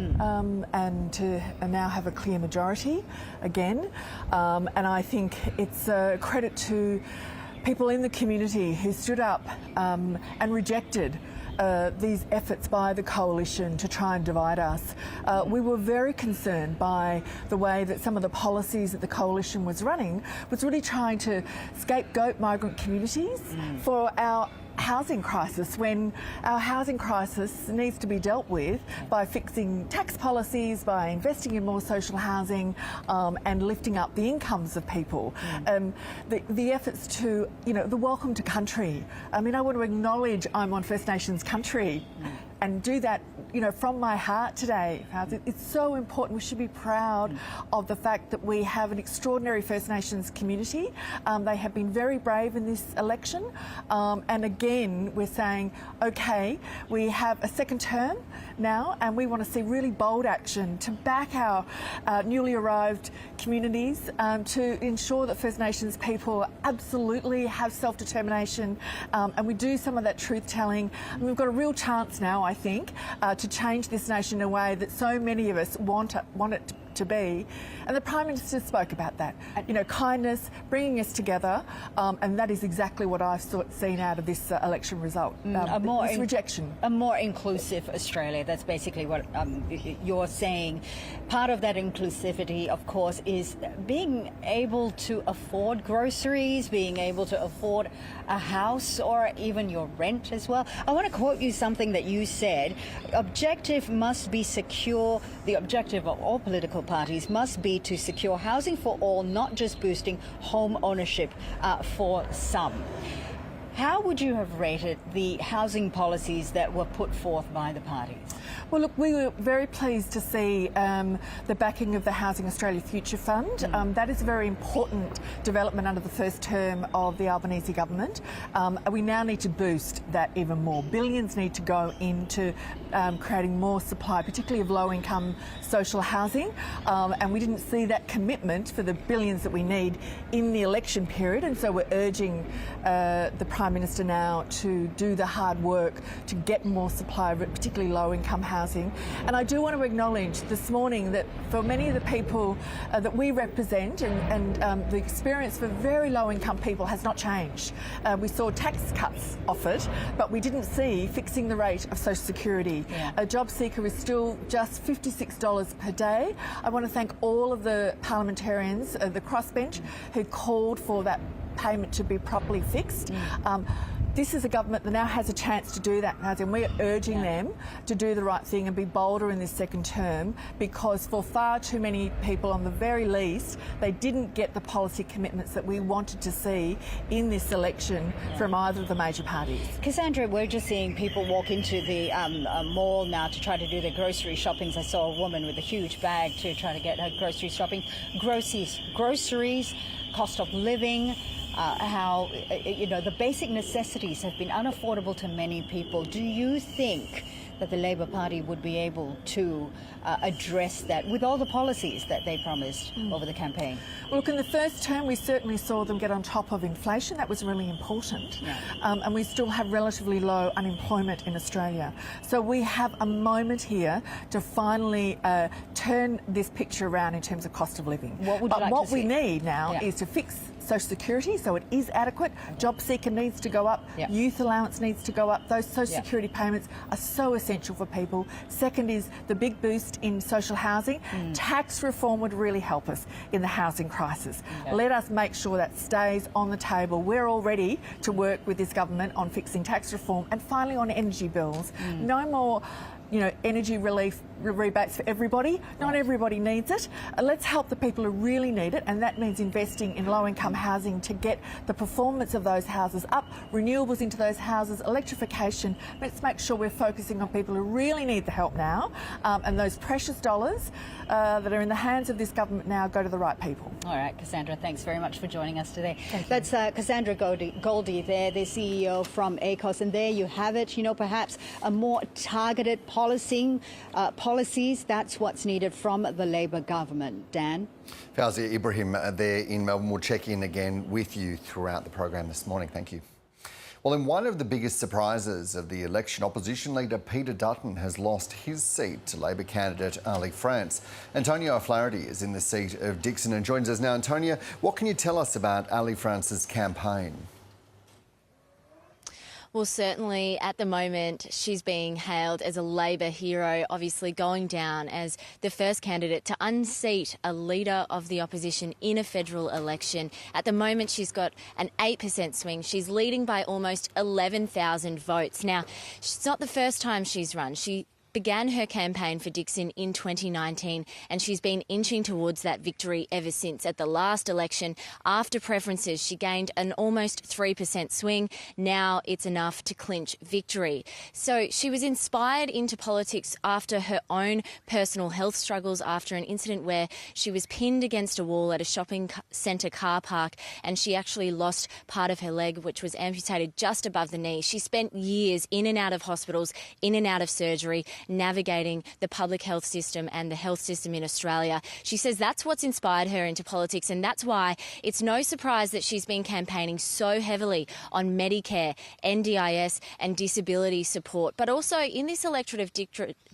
and to now have a clear majority again. And I think it's a credit to people in the community who stood up and rejected these efforts by the coalition to try and divide us. We were very concerned by the way that some of the policies that the coalition was running was really trying to scapegoat migrant communities for our housing crisis, when our housing crisis needs to be dealt with by fixing tax policies, by investing in more social housing and lifting up the incomes of people. The efforts to, the welcome to country. I mean, I want to acknowledge I'm on First Nations country and do that, from my heart today. It's so important. We should be proud of the fact that we have an extraordinary First Nations community. They have been very brave in this election. And again, we're saying, okay, we have a second term now, and we want to see really bold action to back our newly arrived communities to ensure that First Nations people absolutely have self-determination, and we do some of that truth-telling. And we've got a real chance now, I think, to change this nation in a way that so many of us want it to be. And the Prime Minister spoke about that. Kindness, bringing us together, and that is exactly what I've seen out of this election result. This rejection. A more inclusive Australia, that's basically what you're saying. Part of that inclusivity, of course, is being able to afford groceries, being able to afford a house or even your rent as well. I want to quote you something that you said. Objective must be secure. The objective of all political parties must be to secure housing for all, not just boosting home ownership for some. How would you have rated the housing policies that were put forth by the parties? Well, look, we were very pleased to see the backing of the Housing Australia Future Fund. That is a very important development under the first term of the Albanese government. We now need to boost that even more. Billions need to go into creating more supply, particularly of low-income social housing, and we didn't see that commitment for the billions that we need in the election period, and so we're urging the Prime Minister now to do the hard work to get more supply, particularly low-income housing. And I do want to acknowledge this morning that for many of the people that we represent and the experience for very low-income people has not changed. We saw tax cuts offered, but we didn't see fixing the rate of social security. A job seeker is still just $56 per day. I want to thank all of the parliamentarians, the crossbench, who called for that payment to be properly fixed. This is a government that now has a chance to do that, and we're urging them to do the right thing and be bolder in this second term, because for far too many people, on the very least, they didn't get the policy commitments that we wanted to see in this election from either of the major parties. Cassandra, we're just seeing people walk into the mall now to try to do their grocery shoppings. I saw a woman with a huge bag to try to get her grocery shopping. Groceries, cost of living, how, the basic necessities have been unaffordable to many people. Do you think that the Labor Party would be able to address that with all the policies that they promised over the campaign? Well, look, in the first term, we certainly saw them get on top of inflation. That was really important. And we still have relatively low unemployment in Australia. So we have a moment here to finally turn this picture around in terms of cost of living. What would you like to see? What we need now is to fix Social Security so it is adequate. Job seeker needs to go up. Youth allowance needs to go up. Those Social Security payments are so essential for people. Second is the big boost in social housing. Tax reform would really help us in the housing crisis. Let us make sure that stays on the table. We're all ready to work with this government on fixing tax reform, and finally on energy bills. No more energy relief rebates for everybody. Not everybody needs it. Let's help the people who really need it, and that means investing in low-income housing to get the performance of those houses up, renewables into those houses, electrification. Let's make sure we're focusing on people who really need the help now, and those precious dollars that are in the hands of this government now go to the right people. All right, Cassandra, thanks very much for joining us today. That's Cassandra Goldie there, the CEO from ACOS, and there you have it. Perhaps a more targeted policies, that's what's needed from the Labor government. Dan? Fawzia Ibrahim there in Melbourne. We'll check in again with you throughout the program this morning. Thank you. Well, in one of the biggest surprises of the election, opposition leader Peter Dutton has lost his seat to Labor candidate Ali France. Antonia O'Flaherty is in the seat of Dickson and joins us now. Antonia, what can you tell us about Ali France's campaign? Well, certainly at the moment she's being hailed as a Labor hero, obviously going down as the first candidate to unseat a leader of the opposition in a federal election. At the moment she's got an 8% swing. She's leading by almost 11,000 votes. Now, it's not the first time she's run. She began her campaign for Dickson in 2019 and she's been inching towards that victory ever since. At the last election, after preferences, she gained an almost 3% swing. Now it's enough to clinch victory. So she was inspired into politics after her own personal health struggles, after an incident where she was pinned against a wall at a shopping centre car park and she actually lost part of her leg, which was amputated just above the knee. She spent years in and out of hospitals, in and out of surgery, navigating the public health system and the health system in Australia. She says that's what's inspired her into politics, and that's why it's no surprise that she's been campaigning so heavily on Medicare, NDIS and disability support. But also in this electorate of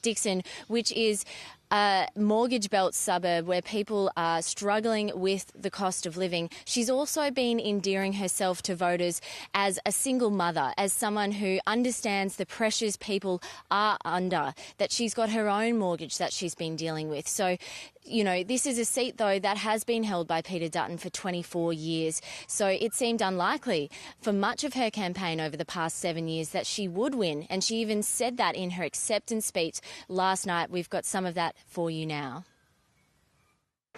Dickson, which is a mortgage belt suburb where people are struggling with the cost of living, she's also been endearing herself to voters as a single mother, as someone who understands the pressures people are under, that she's got her own mortgage that she's been dealing with. So, this is a seat, though, that has been held by Peter Dutton for 24 years. So it seemed unlikely for much of her campaign over the past 7 years that she would win. And she even said that in her acceptance speech last night. We've got some of that for you now.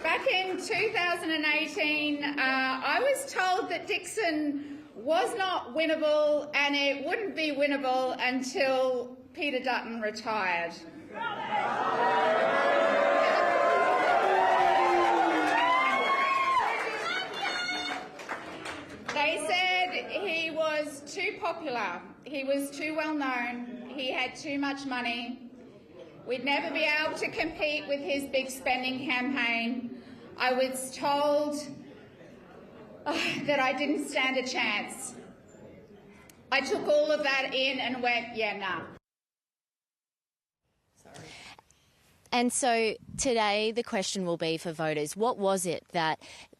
Back in 2018, I was told that Dickson was not winnable, and it wouldn't be winnable until Peter Dutton retired. They said he was too popular, he was too well known, he had too much money. We'd never be able to compete with his big spending campaign. I was told that I didn't stand a chance. I took all of that in and went, yeah, nah. And so today the question will be for voters, what was it that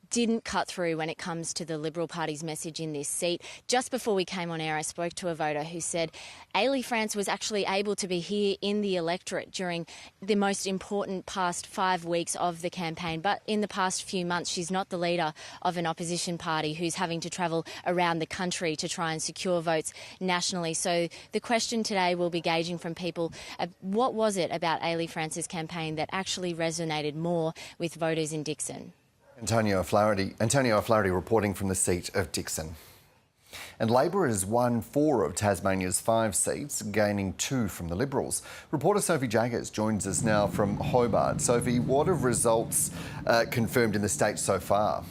didn't cut through when it comes to the Liberal Party's message in this seat? Just before we came on air, I spoke to a voter who said Ailey France was actually able to be here in the electorate during the most important past 5 weeks of the campaign. But in the past few months, she's not the leader of an opposition party who's having to travel around the country to try and secure votes nationally. So the question today will be gauging from people, what was it about Ailey France's campaign that actually resonated more with voters in Dickson? Antonio O'Flaherty reporting from the seat of Dickson. And Labor has won 4 of Tasmania's 5 seats, gaining 2 from the Liberals. Reporter Sophie Jaggers joins us now from Hobart. Sophie, what have results confirmed in the state so far?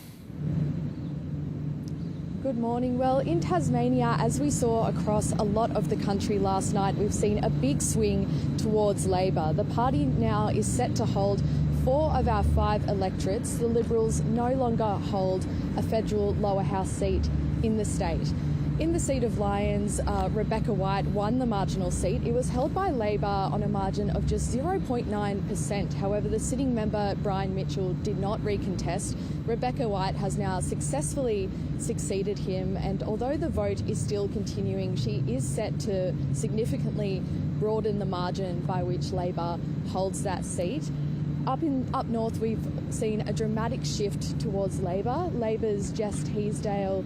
Good morning. Well, in Tasmania, as we saw across a lot of the country last night, we've seen a big swing towards Labor. The party now is set to hold 4 of our 5 electorates. The Liberals no longer hold a federal lower house seat in the state. In the seat of Lyons, Rebecca White won the marginal seat. It was held by Labor on a margin of just 0.9%. However, the sitting member, Brian Mitchell, did not recontest. Rebecca White has now successfully succeeded him, and although the vote is still continuing, she is set to significantly broaden the margin by which Labor holds that seat. Up north, we've seen a dramatic shift towards Labor. Labor's Jess Teasdale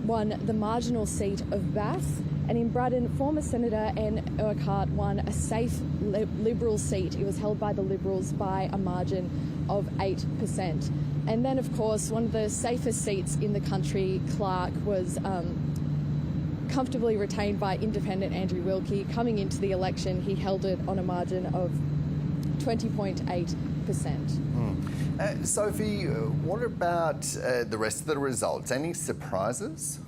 won the marginal seat of Bass, and in Braddon, former Senator Anne Urquhart won a safe Liberal seat. It was held by the Liberals by a margin of 8%. And then, of course, one of the safest seats in the country, Clark, was comfortably retained by independent Andrew Wilkie. Coming into the election, he held it on a margin of 20.8%. Sophie, what about the rest of the results? Any surprises?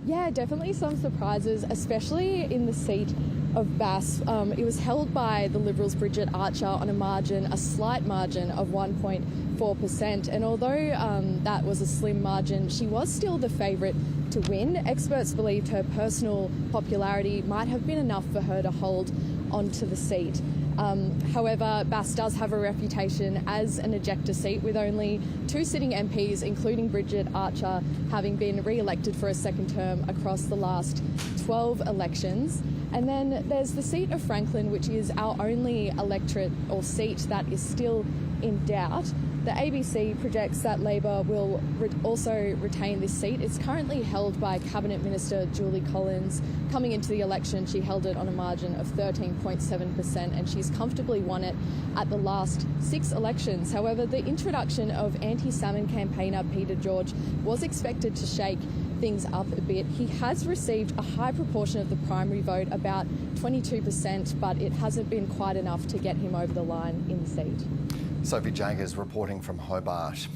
Yeah, definitely some surprises, especially in the seat of Bass. It was held by the Liberals' Bridget Archer on a slight margin of 1.4%. And although that was a slim margin, she was still the favourite to win. Experts believed her personal popularity might have been enough for her to hold onto the seat. However, Bass does have a reputation as an ejector seat, with only 2 sitting MPs, including Bridget Archer, having been re-elected for a second term across the last 12 elections. And then there's the seat of Franklin, which is our only electorate or seat that is still in doubt. The ABC projects that Labor will also retain this seat. It's currently held by Cabinet Minister Julie Collins. Coming into the election, she held it on a margin of 13.7%, and she's comfortably won it at the last 6 elections. However, the introduction of anti-salmon campaigner Peter George was expected to shake things up a bit. He has received a high proportion of the primary vote, about 22%, but it hasn't been quite enough to get him over the line in the seat. Sophie Jaggers reporting from Hobart.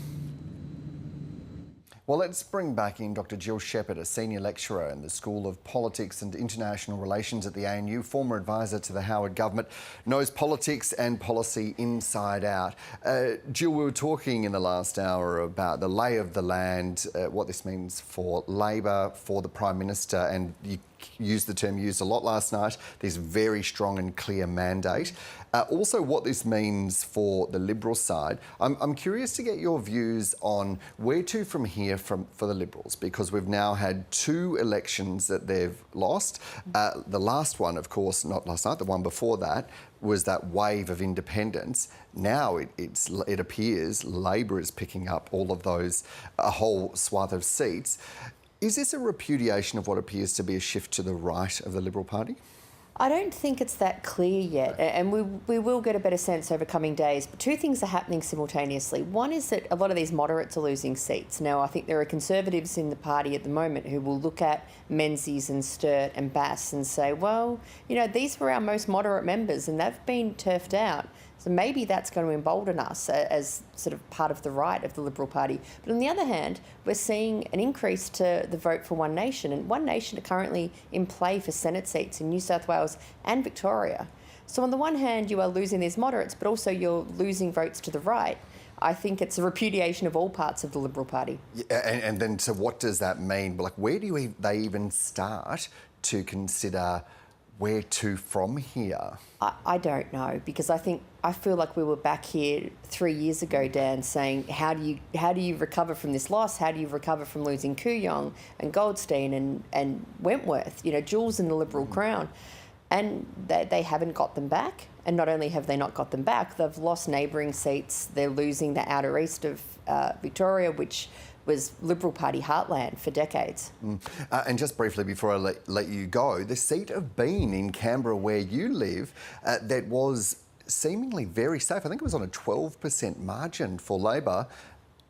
Well, let's bring back in Dr. Jill Shepherd, a senior lecturer in the School of Politics and International Relations at the ANU, former advisor to the Howard government, knows politics and policy inside out. Jill, we were talking in the last hour about the lay of the land, what this means for Labor, for the Prime Minister, and you used the term used a lot last night, this very strong and clear mandate. Also what this means for the Liberal side. I'm curious to get your views on where to from here for the Liberals, because we've now had 2 elections that they've lost. The last one, of course, not last night, the one before that, was that wave of independence. Now it appears Labor is picking up all of those, a whole swath of seats. Is this a repudiation of what appears to be a shift to the right of the Liberal Party? I don't think it's that clear yet, and we will get a better sense over coming days. But two things are happening simultaneously. One is that a lot of these moderates are losing seats. Now, I think there are Conservatives in the party at the moment who will look at Menzies and Sturt and Bass and say, well, you know, these were our most moderate members and they've been turfed out. So maybe that's going to embolden us as sort of part of the right of the Liberal Party. But on the other hand, we're seeing an increase to the vote for One Nation. And One Nation are currently in play for Senate seats in New South Wales and Victoria. So on the one hand, you are losing these moderates, but also you're losing votes to the right. I think it's a repudiation of all parts of the Liberal Party. Yeah, and then, so what does that mean? Like, where do they even start to consider where to from here? I don't know, because I feel like we were back here 3 years ago, Dan, saying how do you recover from this loss? How do you recover from losing Kooyong and Goldstein and Wentworth? You know, jewels in the Liberal crown, and they haven't got them back. And not only have they not got them back, they've lost neighbouring seats. They're losing the outer east of Victoria, which was Liberal Party heartland for decades. And just briefly before I let you go, the seat of Bean in Canberra, where you live, that was seemingly very safe. I think it was on a 12% margin for Labor.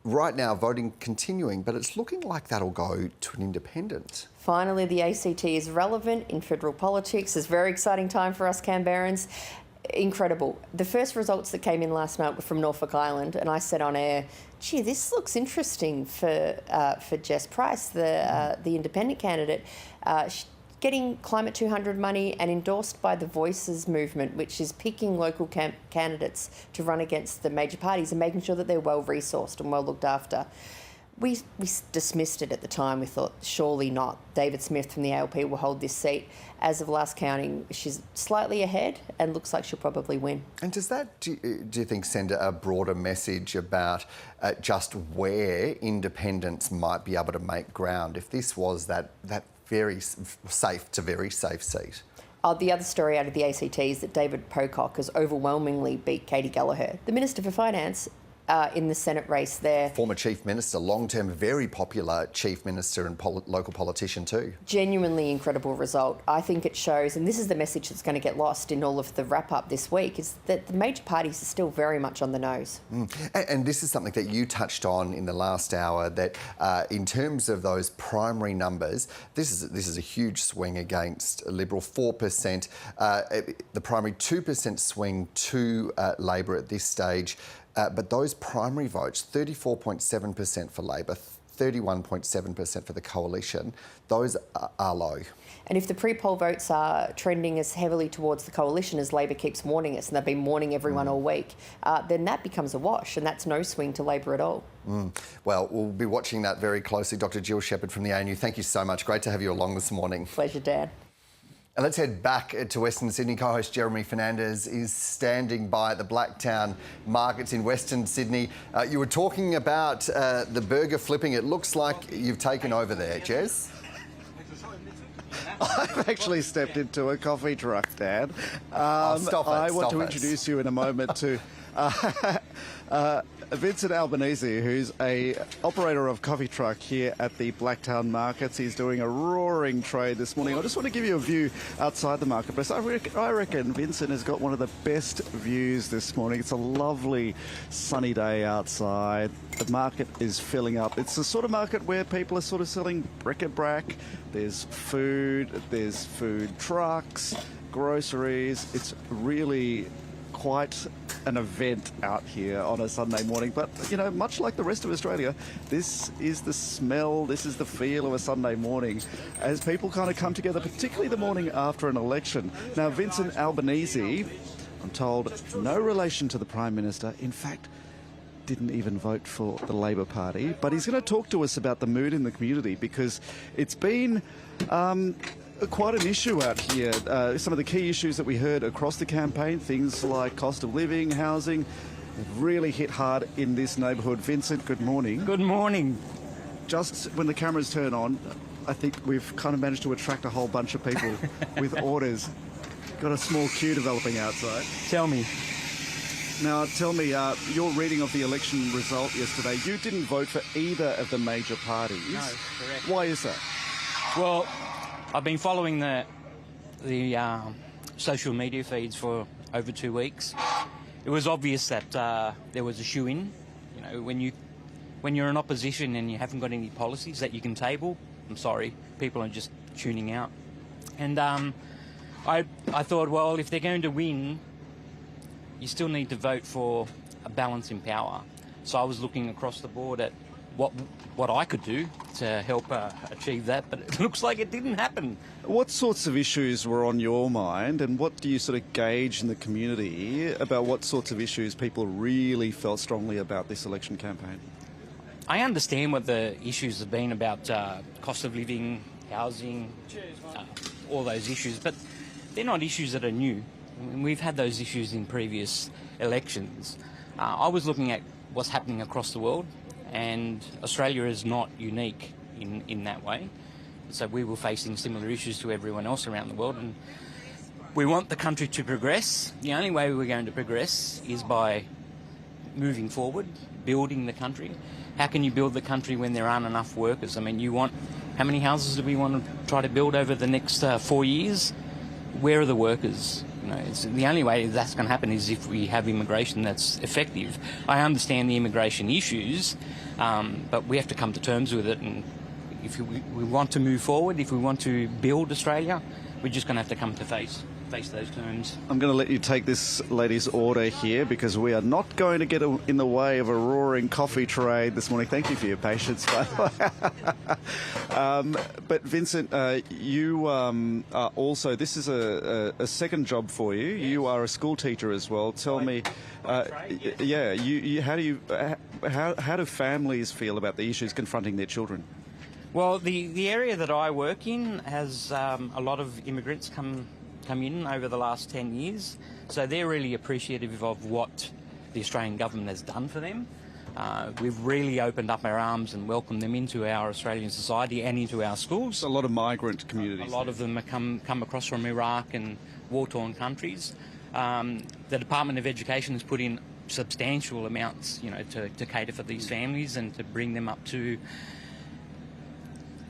Right now, voting continuing, but it's looking like that'll go to an independent. Finally, the ACT is relevant in federal politics. It's a very exciting time for us Canberrans. Incredible. The first results that came in last night were from Norfolk Island, and I said on air, gee, this looks interesting for Jess Price, the independent candidate, getting Climate 200 money and endorsed by the Voices movement, which is picking local candidates to run against the major parties and making sure that they're well-resourced and well looked after. We dismissed it at the time. We thought, surely not. David Smith from the ALP will hold this seat. As of last counting, she's slightly ahead and looks like she'll probably win. And does that, do you think, send a broader message about just where independents might be able to make ground if this was that very safe to very safe seat? The other story out of the ACT is that David Pocock has overwhelmingly beat Katie Gallagher, the Minister for Finance, in the Senate race there. Former Chief Minister, long-term, very popular Chief Minister and local politician too. Genuinely Incredible result. I think it shows, and this is the message that's going to get lost in all of the wrap-up this week, is that the major parties are still very much on the nose. And this is something that you touched on in the last hour, that in terms of those primary numbers, this is a huge swing against Liberal, 4%, the primary 2% swing to Labor at this stage. But those primary votes, 34.7% for Labor, 31.7% for the Coalition, those are low. And if the pre-poll votes are trending as heavily towards the Coalition as Labor keeps warning us, and they've been warning everyone all week, then that becomes a wash, and that's no swing to Labor at all. Well, we'll be watching that very closely. Dr. Jill Shepherd from the ANU, thank you so much. Great to have you along this morning. Pleasure, Dan. And let's head back to Western Sydney. Co-host Jeremy Fernandez is standing by at the Blacktown markets in Western Sydney. You were talking about the burger flipping. It looks like you've taken over there, Jez. I've actually stepped into a coffee truck, Dad. I want to introduce you in a moment to Vincent Albanese, who's a operator of coffee truck here at the Blacktown markets. He's doing a roaring trade this morning. I just want to give you a view outside the marketplace. I reckon Vincent has got one of the best views this morning. It's a lovely sunny day outside. The market is filling up. It's the sort of market where people are sort of selling bric-a-brac. There's food trucks, groceries. It's really quite an event out here on a Sunday morning. But, you know, much like the rest of Australia, this is the smell, this is the feel of a Sunday morning as people kind of come together, particularly the morning after an election. Now, Vincent Albanese, I'm told, no relation to the Prime Minister. In fact, didn't even vote for the Labor Party. But he's going to talk to us about the mood in the community, because it's been quite an issue out here. Some of the key issues that we heard across the campaign, things like cost of living, housing, have really hit hard in this neighbourhood. Vincent, good morning. Good morning. Just when the cameras turn on, I think we've kind of managed to attract a whole bunch of people with orders. Got a small queue developing outside. Tell me. Now, tell me, your reading of the election result yesterday, you didn't vote for either of the major parties. No, correct. Why is that? Well, I've been following the social media feeds for over 2 weeks. It was obvious that there was a shoe-in. You know, when you're in opposition and you haven't got any policies that you can table, I'm sorry, people are just tuning out. And I thought, well, if they're going to win, you still need to vote for a balance in power. So I was looking across the board at what I could do to help achieve that, but it looks like it didn't happen. What sorts of issues were on your mind, and what do you sort of gauge in the community about what sorts of issues people really felt strongly about this election campaign? I understand what the issues have been about cost of living, housing, all those issues, but they're not issues that are new. I mean, we've had those issues in previous elections. I was looking at what's happening across the world, and Australia is not unique in that way. So we were facing similar issues to everyone else around the world, and we want the country to progress. The only way we're going to progress is by moving forward, building the country. How can you build the country when there aren't enough workers? I mean, how many houses do we want to try to build over the next 4 years? Where are the workers? You know, the only way that's going to happen is if we have immigration that's effective. I understand the immigration issues, but we have to come to terms with it. And if we want to move forward, if we want to build Australia, we're just going to have to come to face those terms. I'm going to let you take this lady's order here because we are not going to get in the way of a roaring coffee trade this morning. Thank you for your patience, by the way. But Vincent, you are also, this is a second job for you. You are a school teacher as well. Tell me, how do families feel about the issues confronting their children? Well, the area that I work in has a lot of immigrants come in over the last 10 years, so they're really appreciative of what the Australian government has done for them. We've really opened up our arms and welcomed them into our Australian society and into our schools. A lot of migrant communities. A lot of them have come across from Iraq and war-torn countries. The Department of Education has put in substantial amounts, you know, to cater for these families and to bring them up to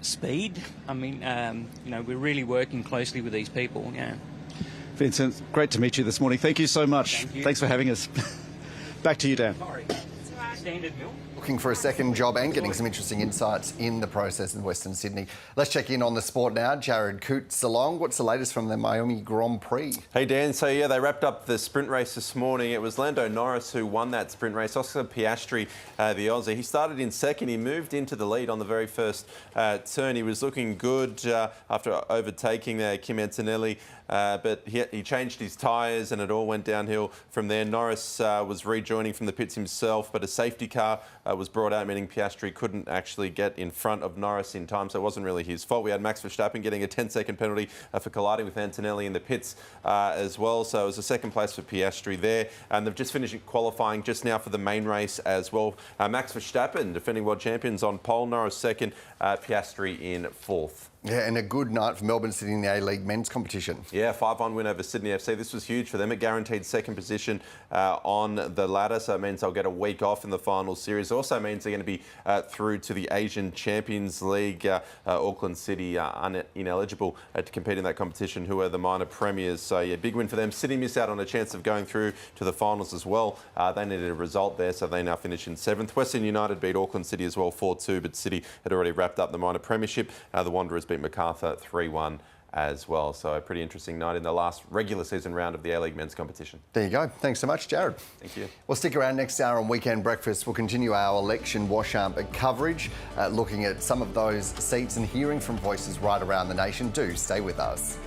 speed. I mean, you know, we're really working closely with these people. Yeah. Vincent, great to meet you this morning. Thank you so much. Thank you. Thanks for having us. Back to you, Dan. Sorry. Standard bill. Looking for a second job and getting some interesting insights in the process in Western Sydney. Let's check in on the sport now. Jared Coots along. What's the latest from the Miami Grand Prix? Hey Dan, so yeah, they wrapped up the sprint race this morning. It was Lando Norris who won that sprint race. Oscar Piastri, the Aussie, he started in second. He moved into the lead on the very first turn. He was looking good after overtaking Kim Antonelli. But he changed his tyres and it all went downhill from there. Norris was rejoining from the pits himself, but a safety car was brought out, meaning Piastri couldn't actually get in front of Norris in time, so it wasn't really his fault. We had Max Verstappen getting a 10-second penalty for colliding with Antonelli in the pits as well, so it was a second place for Piastri there. And they've just finished qualifying just now for the main race as well. Max Verstappen, defending world champions, on pole, Norris second, Piastri in fourth. Yeah, and a good night for Melbourne City in the A-League men's competition. Yeah, 5-1 win over Sydney FC. This was huge for them. It guaranteed second position on the ladder, so it means they'll get a week off in the final series. It also means they're going to be through to the Asian Champions League. Auckland City are ineligible to compete in that competition, who are the minor premiers. So, yeah, big win for them. Sydney missed out on a chance of going through to the finals as well. They needed a result there, so they now finish in 7th. Western United beat Auckland City as well, 4-2, but City had already wrapped up the minor premiership. The Wanderers beat Macarthur 3-1 as well. So a pretty interesting night in the last regular season round of the A-League men's competition. There you go. Thanks so much, Jared. Thank you. Well, stick around next hour on Weekend Breakfast. We'll continue our election wash-up coverage, looking at some of those seats and hearing from voices right around the nation. Do stay with us.